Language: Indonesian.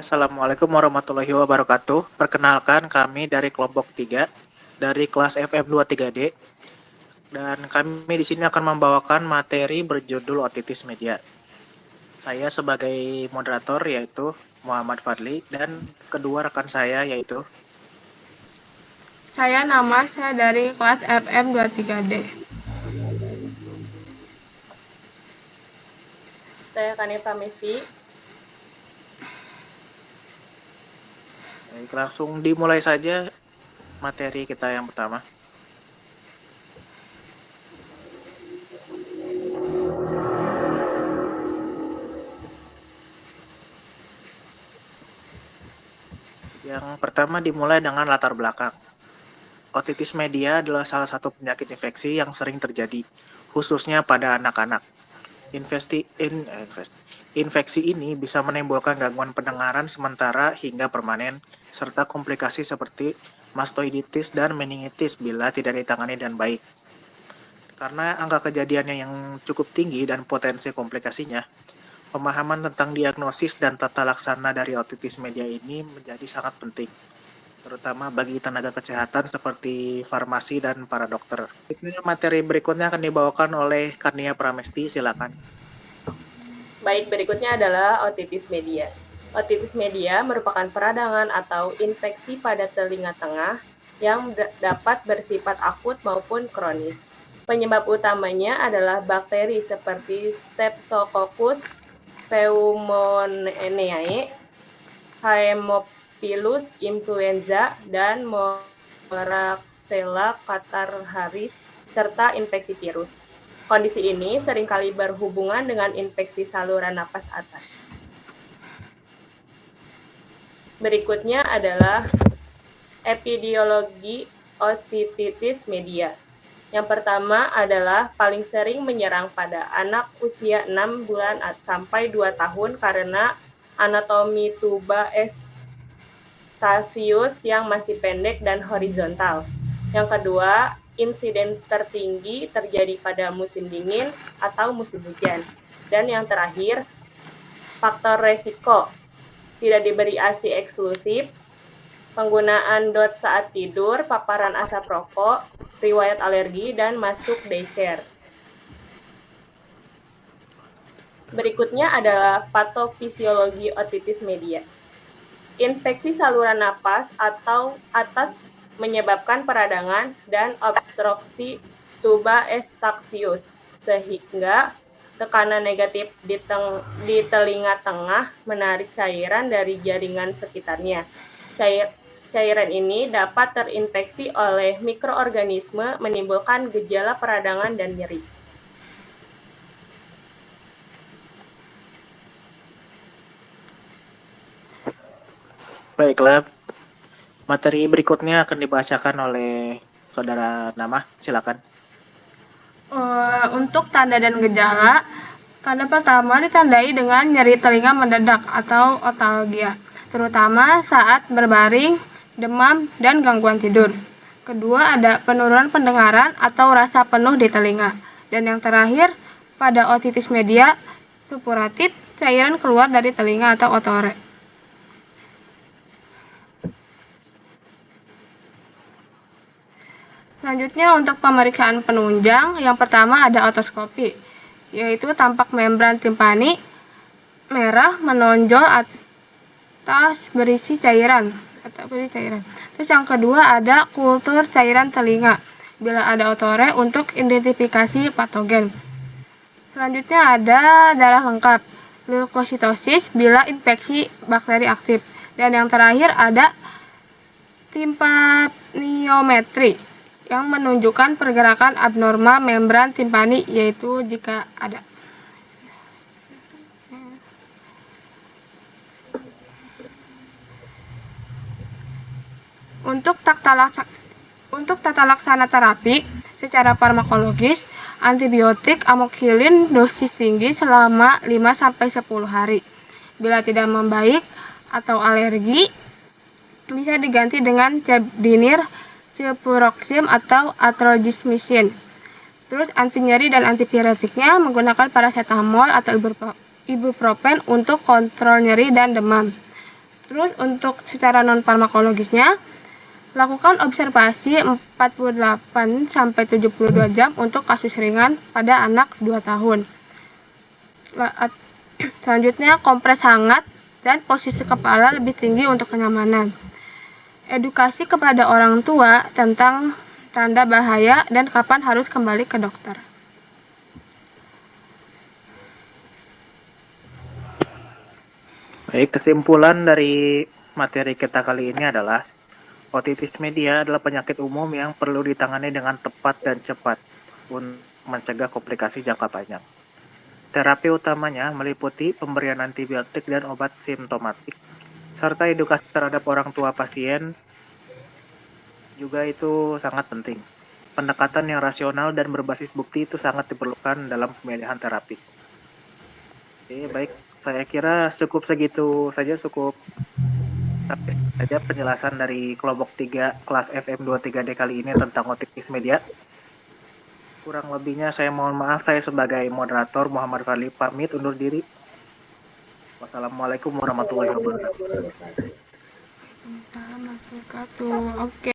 Assalamualaikum warahmatullahi wabarakatuh. Perkenalkan kami dari kelompok 3 dari kelas FM23D dan kami di sini akan membawakan materi berjudul otitis media. Saya sebagai moderator yaitu Muhammad Fadli dan kedua rekan saya yaitu Saya dari kelas FM23D. Saya Kanita Messi. Baik, langsung dimulai saja materi kita yang pertama. Yang pertama dimulai dengan latar belakang. Otitis media adalah salah satu penyakit infeksi yang sering terjadi, khususnya pada anak-anak. Infeksi ini bisa menimbulkan gangguan pendengaran sementara hingga permanen, serta komplikasi seperti mastoiditis dan meningitis bila tidak ditangani dengan baik. Karena angka kejadiannya yang cukup tinggi dan potensi komplikasinya, pemahaman tentang diagnosis dan tata laksana dari otitis media ini menjadi sangat penting, terutama bagi tenaga kesehatan seperti farmasi dan para dokter. Materi berikutnya akan dibawakan oleh Karnia Pramesti, silakan. Baik, berikutnya adalah otitis media. Otitis media merupakan peradangan atau infeksi pada telinga tengah yang dapat bersifat akut maupun kronis. Penyebab utamanya adalah bakteri seperti Streptococcus pneumoniae, Haemophilus influenza, dan Moraxella catarrharis, serta infeksi virus. Kondisi ini seringkali berhubungan dengan infeksi saluran napas atas. Berikutnya adalah epidemiologi otitis media. Yang pertama adalah paling sering menyerang pada anak usia 6 bulan sampai 2 tahun karena anatomi tuba eustachius yang masih pendek dan horizontal. Yang kedua, insiden tertinggi terjadi pada musim dingin atau musim hujan. Dan yang terakhir, faktor resiko. Tidak diberi ASI eksklusif, penggunaan DOT saat tidur, paparan asap rokok, riwayat alergi, dan masuk daycare. Berikutnya adalah patofisiologi otitis media. Infeksi saluran napas atau atas menyebabkan peradangan dan obstruksi tuba eustachius, sehingga tekanan negatif di telinga tengah menarik cairan dari jaringan sekitarnya. Cairan ini dapat terinfeksi oleh mikroorganisme, menimbulkan gejala peradangan dan nyeri. Baiklah, materi berikutnya akan dibacakan oleh Saudara Nama, silakan. Untuk tanda dan gejala, tanda pertama ditandai dengan nyeri telinga mendadak atau otalgia, terutama saat berbaring, demam, dan gangguan tidur. Kedua, ada penurunan pendengaran atau rasa penuh di telinga. Dan yang terakhir, pada otitis media suppuratif, cairan keluar dari telinga atau otore. Selanjutnya untuk pemeriksaan penunjang, yang pertama ada otoskopi, yaitu tampak membran timpani merah menonjol atas berisi cairan. Terus yang kedua ada kultur cairan telinga, bila ada otore untuk identifikasi patogen. Selanjutnya ada darah lengkap, leukositosis bila infeksi bakteri aktif. Dan yang terakhir ada timpaniometri, yang menunjukkan pergerakan abnormal membran timpani, yaitu jika ada. Untuk tata laksana terapi secara farmakologis, antibiotik amoxicillin dosis tinggi selama 5-10 hari. Bila tidak membaik atau alergi, bisa diganti dengan cebdinir, cefuroxim, atau atrogismisin. Terus anti nyeri dan antipiretiknya menggunakan paracetamol atau ibuprofen untuk kontrol nyeri dan demam. Terus untuk secara non farmakologisnya, lakukan observasi 48-72 jam untuk kasus ringan pada anak 2 tahun. Selanjutnya, kompres hangat dan posisi kepala lebih tinggi untuk kenyamanan. Edukasi kepada orang tua tentang tanda bahaya dan kapan harus kembali ke dokter. Baik, kesimpulan dari materi kita kali ini adalah otitis media adalah penyakit umum yang perlu ditangani dengan tepat dan cepat untuk mencegah komplikasi jangka panjang. Terapi utamanya meliputi pemberian antibiotik dan obat simptomatik, serta edukasi terhadap orang tua pasien juga itu sangat penting. Pendekatan yang rasional dan berbasis bukti itu sangat diperlukan dalam pemilihan terapi. Oke, baik. Saya kira cukup segitu saja, cukup sampai saja penjelasan dari kelompok 3 kelas FM 23D kali ini tentang otitis media. Kurang lebihnya saya mohon maaf, saya sebagai moderator Muhammad Fadli pamit undur diri. Wassalamualaikum warahmatullahi wabarakatuh. Oke.